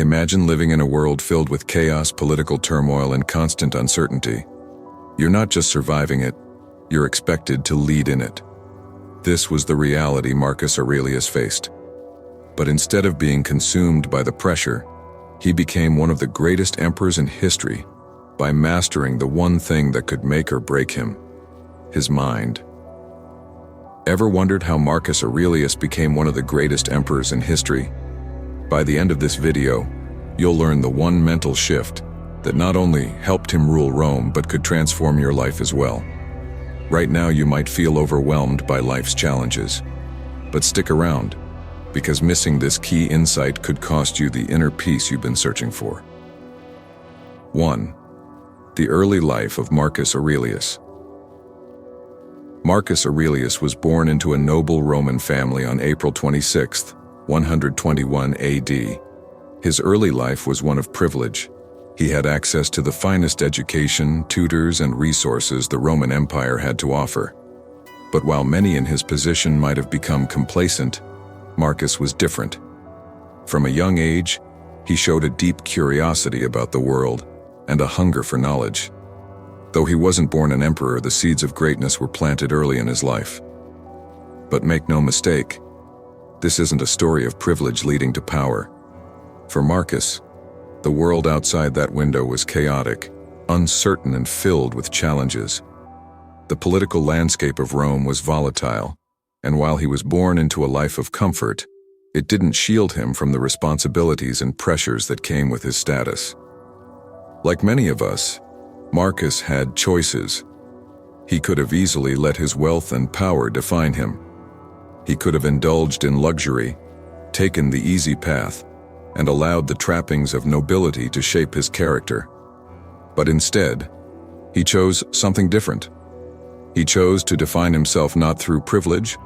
Imagine living in a world filled with chaos, political turmoil, and constant uncertainty. You're not just surviving it, you're expected to lead in it. This was the reality Marcus Aurelius faced. But instead of being consumed by the pressure, he became one of the greatest emperors in history by mastering the one thing that could make or break him: his mind. Ever wondered how Marcus Aurelius became one of the greatest emperors in history? By the end of this video, you'll learn the one mental shift that not only helped him rule Rome but could transform your life as well. Right now you might feel overwhelmed by life's challenges, but stick around, because missing this key insight could cost you the inner peace you've been searching for. 1. The early life of Marcus Aurelius. Marcus Aurelius was born into a noble Roman family on April 26, 121 AD. His early life was one of privilege. He had access to the finest education, tutors, and resources the Roman Empire had to offer. But while many in his position might have become complacent, Marcus was different. From a young age, he showed a deep curiosity about the world and a hunger for knowledge. Though he wasn't born an emperor, the seeds of greatness were planted early in his life. But make no mistake, this isn't a story of privilege leading to power. For Marcus, the world outside that window was chaotic, uncertain, and filled with challenges. The political landscape of Rome was volatile, and while he was born into a life of comfort, it didn't shield him from the responsibilities and pressures that came with his status. Like many of us, Marcus had choices. He could have easily let his wealth and power define him. He could have indulged in luxury, taken the easy path, and allowed the trappings of nobility to shape his character. But instead, he chose something different. He chose to define himself not through privilege,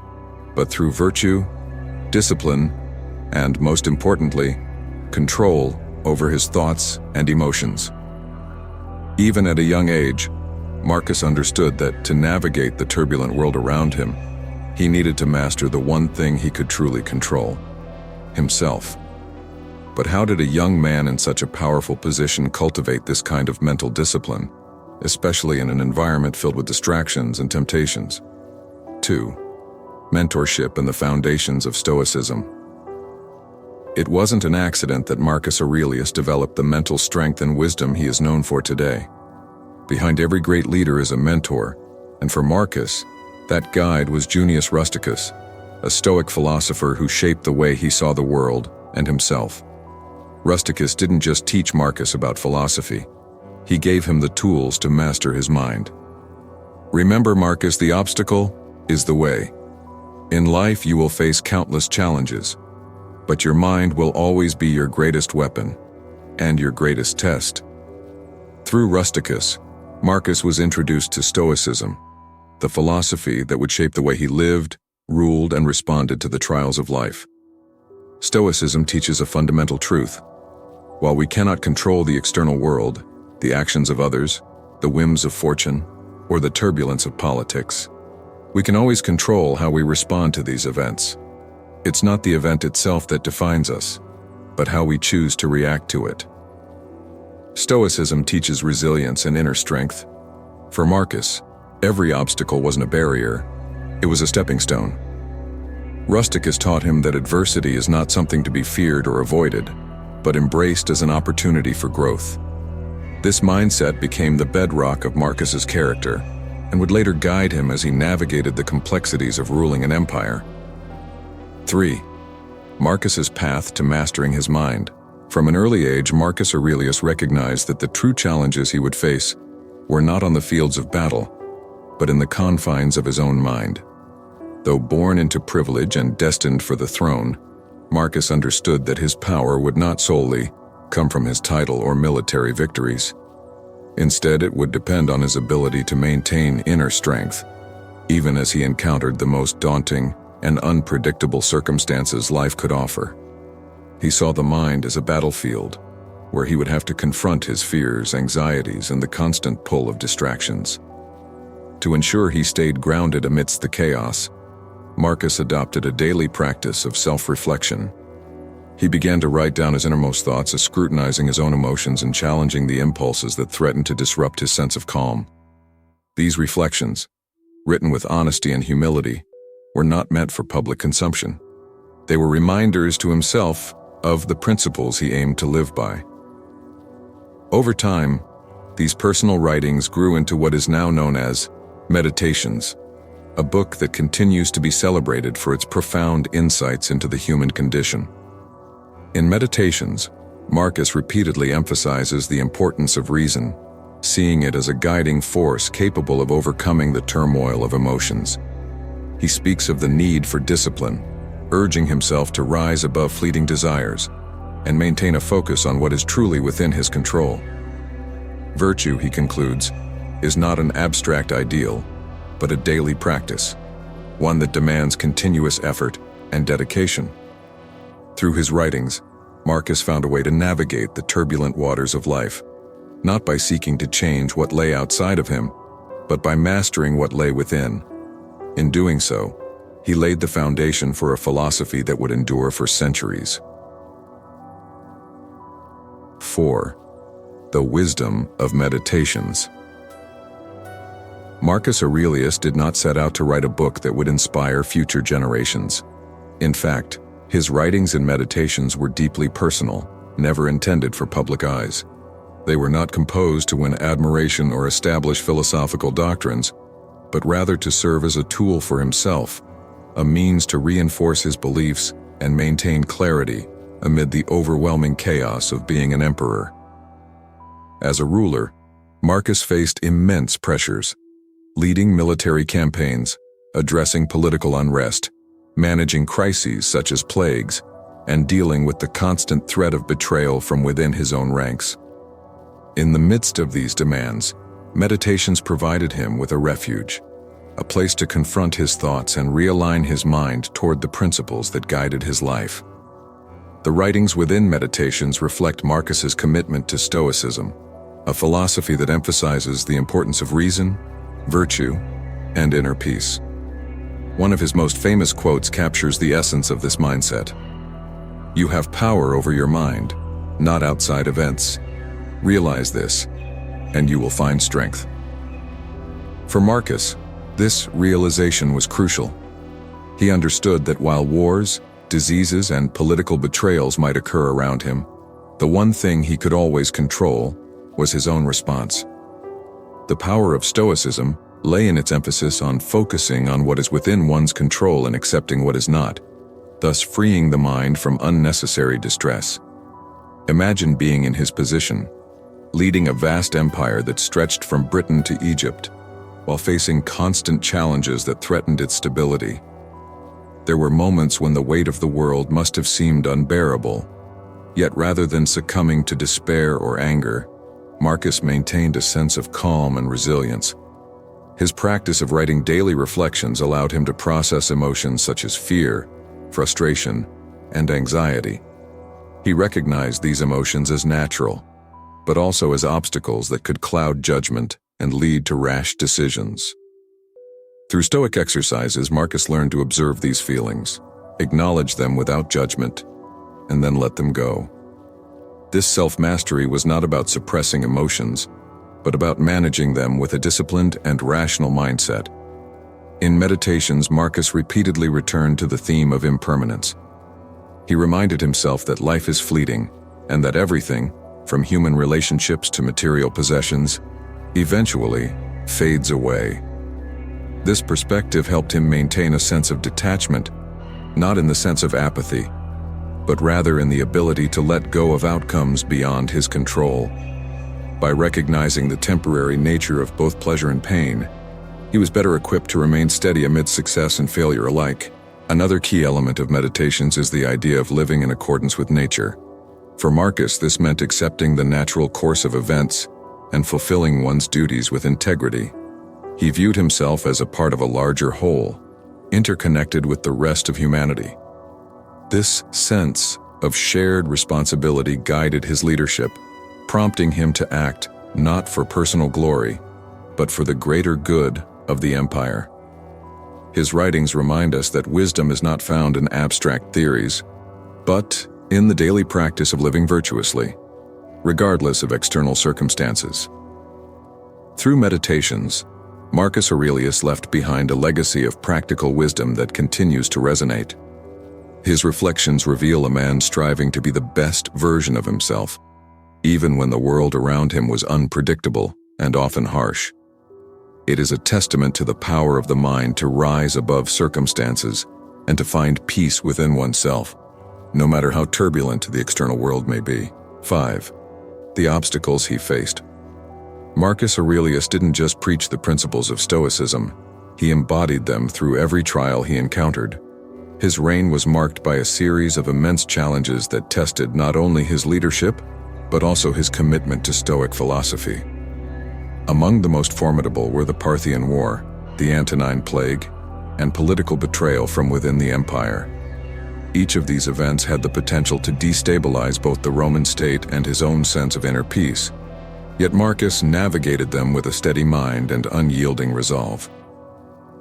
but through virtue, discipline, and most importantly, control over his thoughts and emotions. Even at a young age, Marcus understood that to navigate the turbulent world around him, he needed to master the one thing he could truly control: himself. But how did a young man in such a powerful position cultivate this kind of mental discipline, especially in an environment filled with distractions and temptations? 2. Mentorship and the foundations of Stoicism. It wasn't an accident that Marcus Aurelius developed the mental strength and wisdom he is known for today. Behind every great leader is a mentor, and for Marcus, that guide was Junius Rusticus, a Stoic philosopher who shaped the way he saw the world and himself. Rusticus didn't just teach Marcus about philosophy, he gave him the tools to master his mind. Remember, Marcus, the obstacle is the way. In life you will face countless challenges, but your mind will always be your greatest weapon and your greatest test. Through Rusticus, Marcus was introduced to Stoicism, the philosophy that would shape the way he lived, ruled, and responded to the trials of life. Stoicism teaches a fundamental truth. While we cannot control the external world, the actions of others, the whims of fortune, or the turbulence of politics, we can always control how we respond to these events. It's not the event itself that defines us, but how we choose to react to it. Stoicism teaches resilience and inner strength. For Marcus, every obstacle wasn't a barrier, it was a stepping stone. Rusticus taught him that adversity is not something to be feared or avoided, but embraced as an opportunity for growth. This mindset became the bedrock of Marcus's character and would later guide him as he navigated the complexities of ruling an empire. 3. Marcus's path to mastering his mind. From an early age, Marcus Aurelius recognized that the true challenges he would face were not on the fields of battle, but in the confines of his own mind. Though born into privilege and destined for the throne, Marcus understood that his power would not solely come from his title or military victories. Instead, it would depend on his ability to maintain inner strength, even as he encountered the most daunting and unpredictable circumstances life could offer. He saw the mind as a battlefield, where he would have to confront his fears, anxieties, and the constant pull of distractions. To ensure he stayed grounded amidst the chaos, Marcus adopted a daily practice of self-reflection. He began to write down his innermost thoughts, scrutinizing his own emotions and challenging the impulses that threatened to disrupt his sense of calm. These reflections, written with honesty and humility, were not meant for public consumption. They were reminders to himself of the principles he aimed to live by. Over time, these personal writings grew into what is now known as Meditations, a book that continues to be celebrated for its profound insights into the human condition. In Meditations, Marcus repeatedly emphasizes the importance of reason, seeing it as a guiding force capable of overcoming the turmoil of emotions. He speaks of the need for discipline, urging himself to rise above fleeting desires and maintain a focus on what is truly within his control. Virtue, he concludes, is not an abstract ideal, but a daily practice, one that demands continuous effort and dedication. Through his writings, Marcus found a way to navigate the turbulent waters of life, not by seeking to change what lay outside of him, but by mastering what lay within. In doing so, he laid the foundation for a philosophy that would endure for centuries. 4. The wisdom of meditations. Marcus Aurelius did not set out to write a book that would inspire future generations. In fact, his writings and meditations were deeply personal, never intended for public eyes. They were not composed to win admiration or establish philosophical doctrines, but rather to serve as a tool for himself, a means to reinforce his beliefs and maintain clarity amid the overwhelming chaos of being an emperor. As a ruler, Marcus faced immense pressures, leading military campaigns, addressing political unrest, managing crises such as plagues, and dealing with the constant threat of betrayal from within his own ranks. In the midst of these demands, meditations provided him with a refuge, a place to confront his thoughts and realign his mind toward the principles that guided his life. The writings within Meditations reflect Marcus's commitment to Stoicism, a philosophy that emphasizes the importance of reason, virtue, and inner peace. One of his most famous quotes captures the essence of this mindset. "You have power over your mind, not outside events. Realize this, and you will find strength." For Marcus, this realization was crucial. He understood that while wars, diseases, and political betrayals might occur around him, the one thing he could always control was his own response. The power of Stoicism lay in its emphasis on focusing on what is within one's control and accepting what is not, thus freeing the mind from unnecessary distress. Imagine being in his position, leading a vast empire that stretched from Britain to Egypt, while facing constant challenges that threatened its stability. There were moments when the weight of the world must have seemed unbearable, yet rather than succumbing to despair or anger, Marcus maintained a sense of calm and resilience. His practice of writing daily reflections allowed him to process emotions such as fear, frustration, and anxiety. He recognized these emotions as natural, but also as obstacles that could cloud judgment and lead to rash decisions. Through Stoic exercises, Marcus learned to observe these feelings, acknowledge them without judgment, and then let them go. This self-mastery was not about suppressing emotions, but about managing them with a disciplined and rational mindset. In Meditations, Marcus repeatedly returned to the theme of impermanence. He reminded himself that life is fleeting, and that everything, from human relationships to material possessions, eventually fades away. This perspective helped him maintain a sense of detachment, not in the sense of apathy, but rather in the ability to let go of outcomes beyond his control. By recognizing the temporary nature of both pleasure and pain, he was better equipped to remain steady amid success and failure alike. Another key element of Meditations is the idea of living in accordance with nature. For Marcus, this meant accepting the natural course of events and fulfilling one's duties with integrity. He viewed himself as a part of a larger whole, interconnected with the rest of humanity. This sense of shared responsibility guided his leadership, prompting him to act not for personal glory, but for the greater good of the empire. His writings remind us that wisdom is not found in abstract theories, but in the daily practice of living virtuously, regardless of external circumstances. Through meditations, Marcus Aurelius left behind a legacy of practical wisdom that continues to resonate. His reflections reveal a man striving to be the best version of himself, even when the world around him was unpredictable and often harsh. It is a testament to the power of the mind to rise above circumstances and to find peace within oneself, no matter how turbulent the external world may be. 5. The obstacles he faced. Marcus Aurelius didn't just preach the principles of Stoicism, he embodied them through every trial he encountered. His reign was marked by a series of immense challenges that tested not only his leadership, but also his commitment to Stoic philosophy. Among the most formidable were the Parthian War, the Antonine Plague, and political betrayal from within the empire. Each of these events had the potential to destabilize both the Roman state and his own sense of inner peace. Yet Marcus navigated them with a steady mind and unyielding resolve.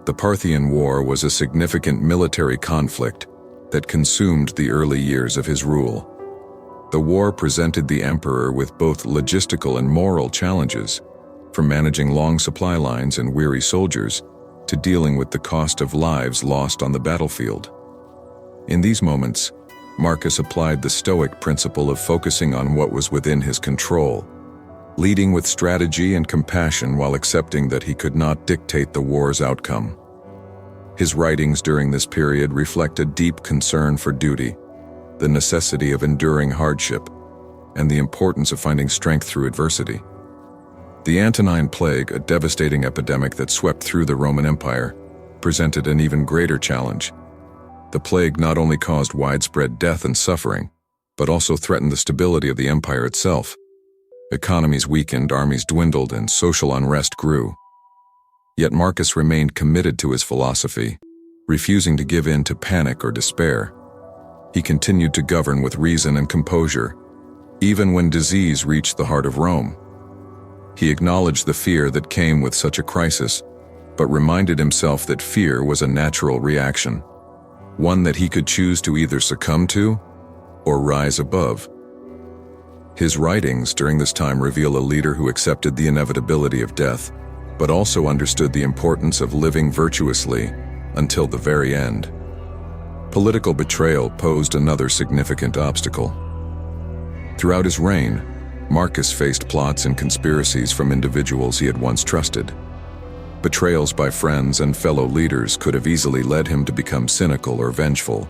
The Parthian War was a significant military conflict that consumed the early years of his rule. The war presented the emperor with both logistical and moral challenges, from managing long supply lines and weary soldiers to dealing with the cost of lives lost on the battlefield. In these moments, Marcus applied the Stoic principle of focusing on what was within his control, leading with strategy and compassion while accepting that he could not dictate the war's outcome. His writings during this period reflect a deep concern for duty, the necessity of enduring hardship, and the importance of finding strength through adversity. The Antonine Plague, a devastating epidemic that swept through the Roman Empire, presented an even greater challenge. The plague not only caused widespread death and suffering, but also threatened the stability of the empire itself. Economies weakened, armies dwindled, and social unrest grew. Yet Marcus remained committed to his philosophy, refusing to give in to panic or despair. He continued to govern with reason and composure, even when disease reached the heart of Rome. He acknowledged the fear that came with such a crisis, but reminded himself that fear was a natural reaction, one that he could choose to either succumb to or rise above. His writings during this time reveal a leader who accepted the inevitability of death, but also understood the importance of living virtuously until the very end. Political betrayal posed another significant obstacle. Throughout his reign, Marcus faced plots and conspiracies from individuals he had once trusted. Betrayals by friends and fellow leaders could have easily led him to become cynical or vengeful,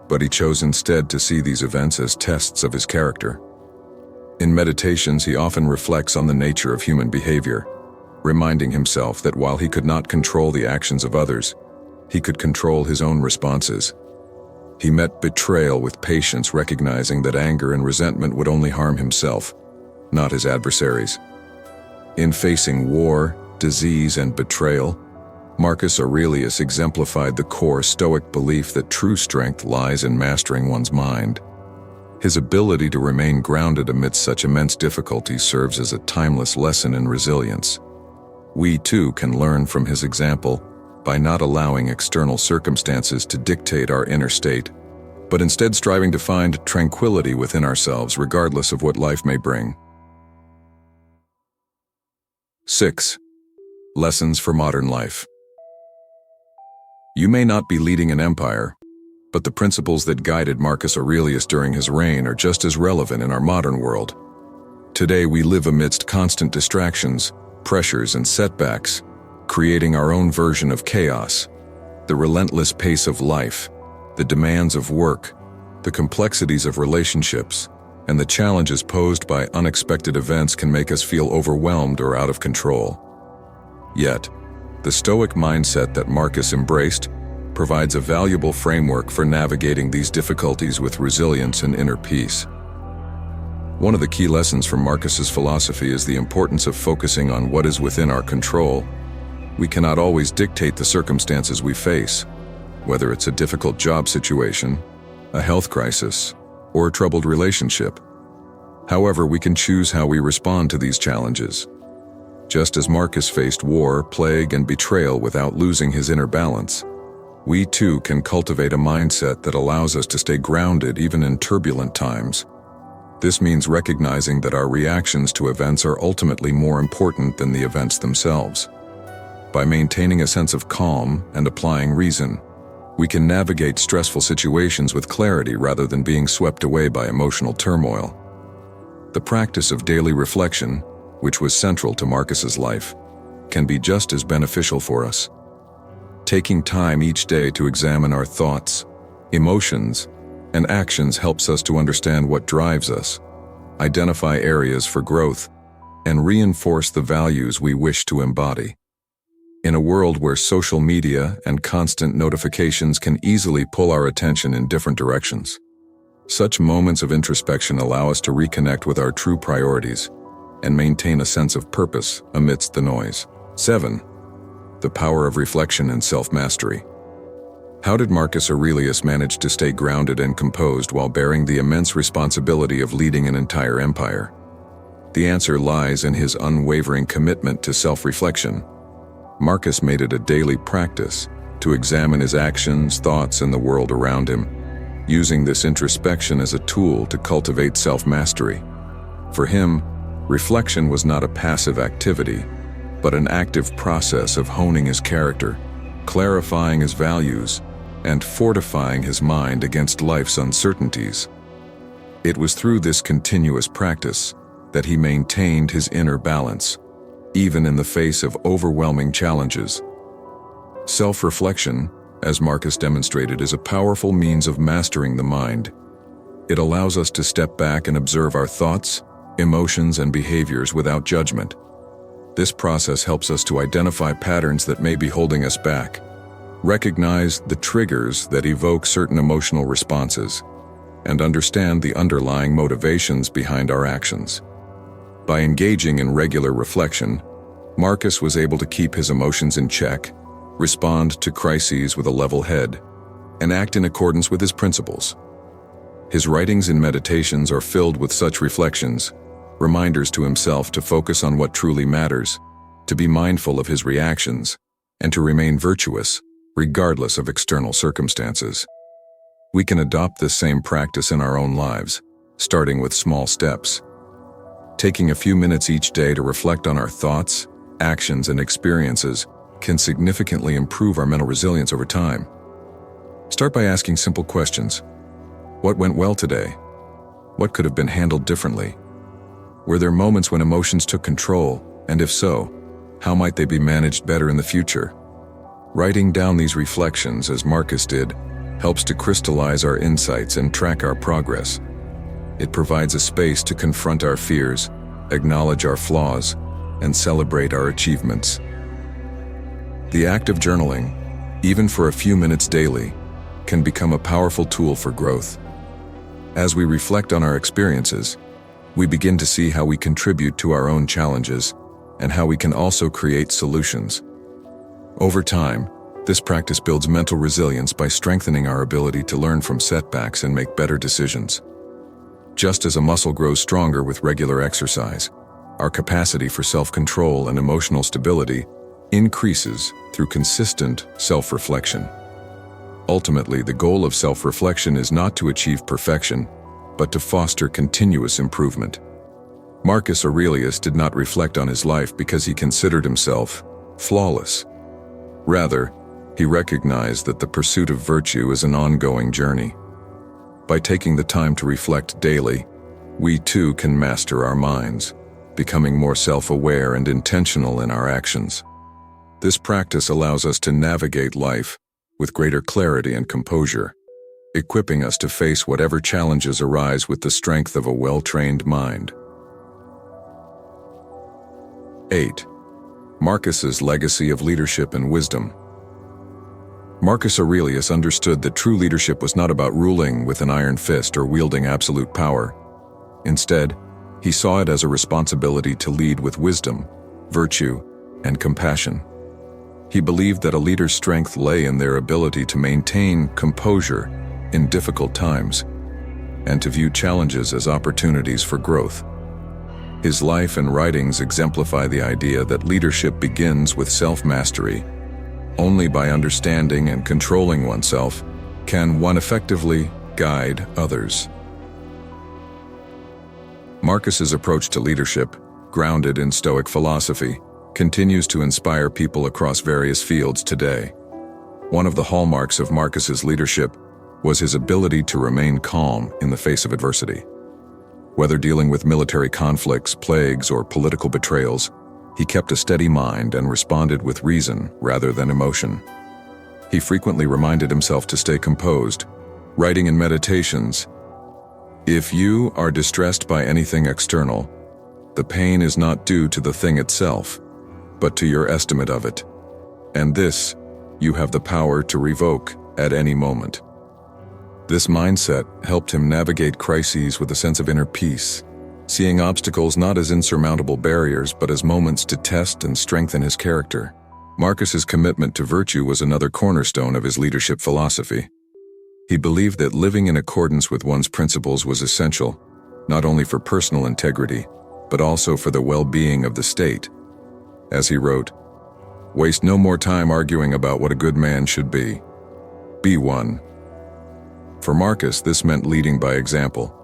but he chose instead to see these events as tests of his character. In meditations, he often reflects on the nature of human behavior, reminding himself that while he could not control the actions of others, he could control his own responses. He met betrayal with patience, recognizing that anger and resentment would only harm himself, not his adversaries. In facing war, disease, and betrayal, Marcus Aurelius exemplified the core Stoic belief that true strength lies in mastering one's mind. His ability to remain grounded amidst such immense difficulties serves as a timeless lesson in resilience. We too can learn from his example by not allowing external circumstances to dictate our inner state, but instead striving to find tranquility within ourselves regardless of what life may bring. 6. Lessons for modern life. You may not be leading an empire, but the principles that guided Marcus Aurelius during his reign are just as relevant in our modern world. Today we live amidst constant distractions, pressures, and setbacks, creating our own version of chaos. The relentless pace of life, the demands of work, the complexities of relationships, and the challenges posed by unexpected events can make us feel overwhelmed or out of control. Yet, the Stoic mindset that Marcus embraced provides a valuable framework for navigating these difficulties with resilience and inner peace. One of the key lessons from Marcus's philosophy is the importance of focusing on what is within our control. We cannot always dictate the circumstances we face, whether it's a difficult job situation, a health crisis, or a troubled relationship. However, we can choose how we respond to these challenges. Just as Marcus faced war, plague, and betrayal without losing his inner balance, we too can cultivate a mindset that allows us to stay grounded even in turbulent times. This means recognizing that our reactions to events are ultimately more important than the events themselves. By maintaining a sense of calm and applying reason, we can navigate stressful situations with clarity rather than being swept away by emotional turmoil. The practice of daily reflection, which was central to Marcus's life, can be just as beneficial for us. Taking time each day to examine our thoughts, emotions, and actions helps us to understand what drives us, identify areas for growth, and reinforce the values we wish to embody. In a world where social media and constant notifications can easily pull our attention in different directions, such moments of introspection allow us to reconnect with our true priorities and maintain a sense of purpose amidst the noise. 7. The power of reflection and self-mastery. How did Marcus Aurelius manage to stay grounded and composed while bearing the immense responsibility of leading an entire empire? The answer lies in his unwavering commitment to self-reflection. Marcus made it a daily practice to examine his actions, thoughts, and the world around him, using this introspection as a tool to cultivate self-mastery. For him, reflection was not a passive activity, but an active process of honing his character, clarifying his values, and fortifying his mind against life's uncertainties. It was through this continuous practice that he maintained his inner balance, even in the face of overwhelming challenges. Self-reflection, as Marcus demonstrated, is a powerful means of mastering the mind. It allows us to step back and observe our thoughts, emotions, and behaviors without judgment. This process helps us to identify patterns that may be holding us back, recognize the triggers that evoke certain emotional responses, and understand the underlying motivations behind our actions. By engaging in regular reflection, Marcus was able to keep his emotions in check, respond to crises with a level head, and act in accordance with his principles. His writings and meditations are filled with such reflections, reminders to himself to focus on what truly matters, to be mindful of his reactions, and to remain virtuous, regardless of external circumstances. We can adopt this same practice in our own lives, starting with small steps. Taking a few minutes each day to reflect on our thoughts, actions, and experiences can significantly improve our mental resilience over time. Start by asking simple questions. What went well today? What could have been handled differently? Were there moments when emotions took control, and if so, how might they be managed better in the future? Writing down these reflections, as Marcus did, helps to crystallize our insights and track our progress. It provides a space to confront our fears, acknowledge our flaws, and celebrate our achievements. The act of journaling, even for a few minutes daily, can become a powerful tool for growth. As we reflect on our experiences, we begin to see how we contribute to our own challenges and how we can also create solutions. Over time, this practice builds mental resilience by strengthening our ability to learn from setbacks and make better decisions. Just as a muscle grows stronger with regular exercise, our capacity for self-control and emotional stability increases through consistent self-reflection. Ultimately, the goal of self-reflection is not to achieve perfection, but to foster continuous improvement. Marcus Aurelius did not reflect on his life because he considered himself flawless. Rather, he recognized that the pursuit of virtue is an ongoing journey. By taking the time to reflect daily, we too can master our minds, becoming more self-aware and intentional in our actions. This practice allows us to navigate life with greater clarity and composure, equipping us to face whatever challenges arise with the strength of a well-trained mind. 8. Marcus's legacy of leadership and wisdom. Marcus Aurelius understood that true leadership was not about ruling with an iron fist or wielding absolute power. Instead, he saw it as a responsibility to lead with wisdom, virtue, and compassion. He believed that a leader's strength lay in their ability to maintain composure in difficult times and to view challenges as opportunities for growth. His life and writings exemplify the idea that leadership begins with self-mastery, Only by understanding and controlling oneself can one effectively guide others. Marcus's approach to leadership, grounded in Stoic philosophy, continues to inspire people across various fields today. One of the hallmarks of Marcus's leadership was his ability to remain calm in the face of adversity. Whether dealing with military conflicts, plagues, or political betrayals, he kept a steady mind and responded with reason rather than emotion. He frequently reminded himself to stay composed, writing in meditations, "If you are distressed by anything external, the pain is not due to the thing itself, but to your estimate of it. And this, you have the power to revoke at any moment." This mindset helped him navigate crises with a sense of inner peace, seeing obstacles not as insurmountable barriers but as moments to test and strengthen his character. Marcus's commitment to virtue was another cornerstone of his leadership philosophy. He believed that living in accordance with one's principles was essential, not only for personal integrity, but also for the well-being of the state. As he wrote, "Waste no more time arguing about what a good man should be. Be one." For Marcus, this meant leading by example,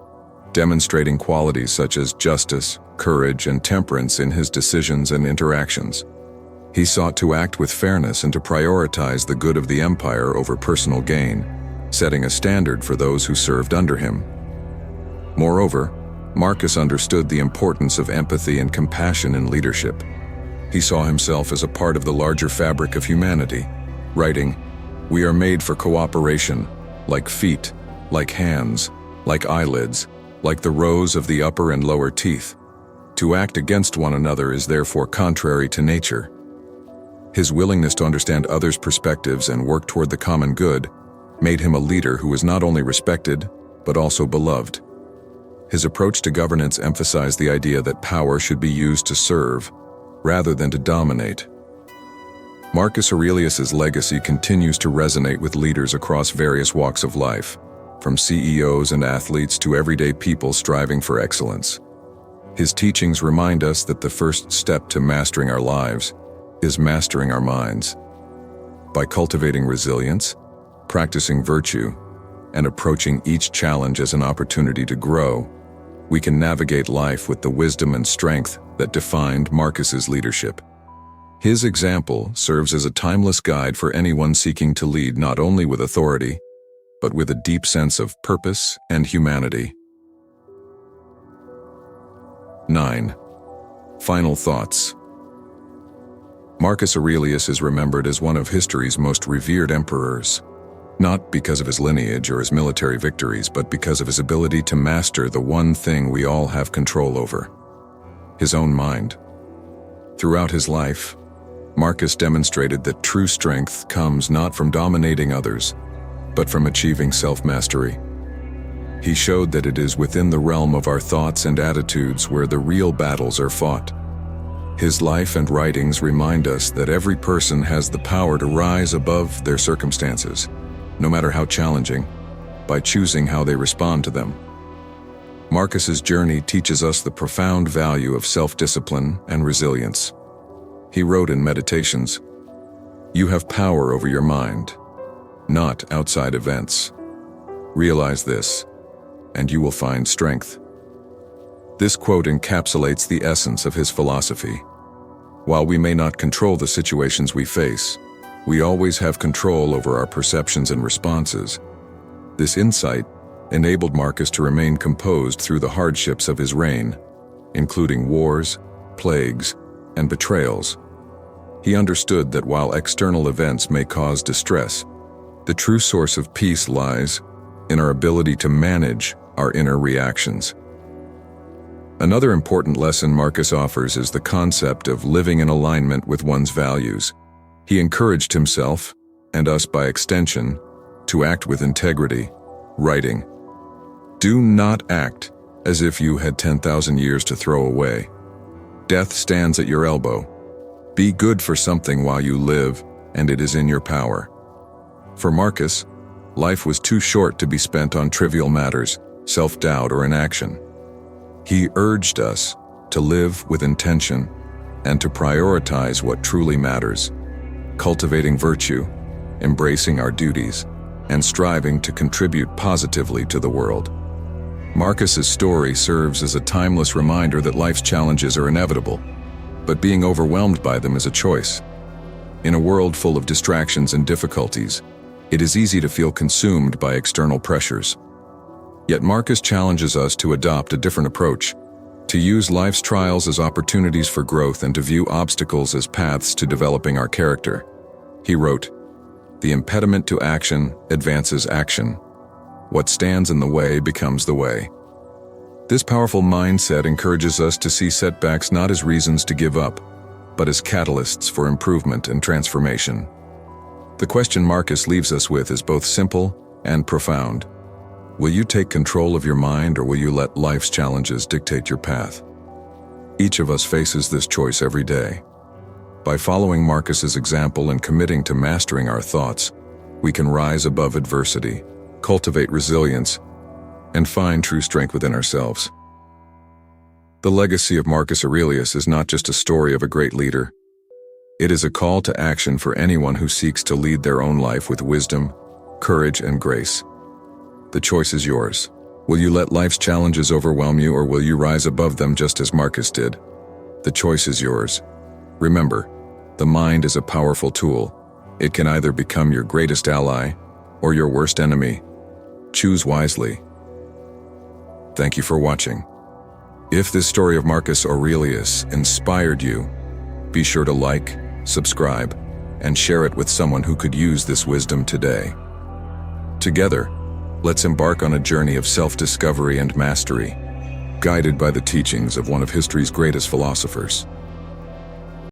demonstrating qualities such as justice, courage, and temperance in his decisions and interactions. He sought to act with fairness and to prioritize the good of the empire over personal gain, setting a standard for those who served under him. Moreover, Marcus understood the importance of empathy and compassion in leadership. He saw himself as a part of the larger fabric of humanity, writing, "We are made for cooperation, like feet, like hands, like eyelids, like the rows of the upper and lower teeth. To act against one another is therefore contrary to nature." His willingness to understand others' perspectives and work toward the common good made him a leader who was not only respected, but also beloved. His approach to governance emphasized the idea that power should be used to serve, rather than to dominate. Marcus Aurelius's legacy continues to resonate with leaders across various walks of life, from CEOs and athletes to everyday people striving for excellence. His teachings remind us that the first step to mastering our lives is mastering our minds. By cultivating resilience, practicing virtue, and approaching each challenge as an opportunity to grow, we can navigate life with the wisdom and strength that defined Marcus's leadership. His example serves as a timeless guide for anyone seeking to lead not only with authority, but with a deep sense of purpose and humanity. 9. Final thoughts. Marcus Aurelius is remembered as one of history's most revered emperors, not because of his lineage or his military victories, but because of his ability to master the one thing we all have control over: his own mind. Throughout his life, Marcus demonstrated that true strength comes not from dominating others, but from achieving self-mastery. He showed that it is within the realm of our thoughts and attitudes where the real battles are fought. His life and writings remind us that every person has the power to rise above their circumstances, no matter how challenging, by choosing how they respond to them. Marcus's journey teaches us the profound value of self-discipline and resilience. He wrote in Meditations, "You have power over your mind, not outside events. Realize this, and you will find strength." This quote encapsulates the essence of his philosophy. While we may not control the situations we face, we always have control over our perceptions and responses. This insight enabled Marcus to remain composed through the hardships of his reign, including wars, plagues, and betrayals. He understood that while external events may cause distress, the true source of peace lies in our ability to manage our inner reactions. Another important lesson Marcus offers is the concept of living in alignment with one's values. He encouraged himself, and us by extension, to act with integrity, writing, "Do not act as if you had 10,000 years to throw away. Death stands at your elbow. Be good for something while you live, and it is in your power." For Marcus, life was too short to be spent on trivial matters, self-doubt, or inaction. He urged us to live with intention and to prioritize what truly matters. cultivating virtue, embracing our duties, and striving to contribute positively to the world. Marcus's story serves as a timeless reminder that life's challenges are inevitable, but being overwhelmed by them is a choice. In a world full of distractions and difficulties, it is easy to feel consumed by external pressures. Yet Marcus challenges us to adopt a different approach, to use life's trials as opportunities for growth and to view obstacles as paths to developing our character. He wrote, "The impediment to action advances action. What stands in the way becomes the way." This powerful mindset encourages us to see setbacks not as reasons to give up, but as catalysts for improvement and transformation. The question Marcus leaves us with is both simple and profound. Will you take control of your mind, or will you let life's challenges dictate your path? Each of us faces this choice every day. By following Marcus's example and committing to mastering our thoughts, we can rise above adversity, cultivate resilience, and find true strength within ourselves. The legacy of Marcus Aurelius is not just a story of a great leader. It is a call to action for anyone who seeks to lead their own life with wisdom, courage, and grace. The choice is yours. Will you let life's challenges overwhelm you, or will you rise above them just as Marcus did? The choice is yours. Remember, the mind is a powerful tool. It can either become your greatest ally or your worst enemy. Choose wisely. Thank you for watching. If this story of Marcus Aurelius inspired you, be sure to like, subscribe, and share it with someone who could use this wisdom today. Together, let's embark on a journey of self-discovery and mastery, guided by the teachings of one of history's greatest philosophers.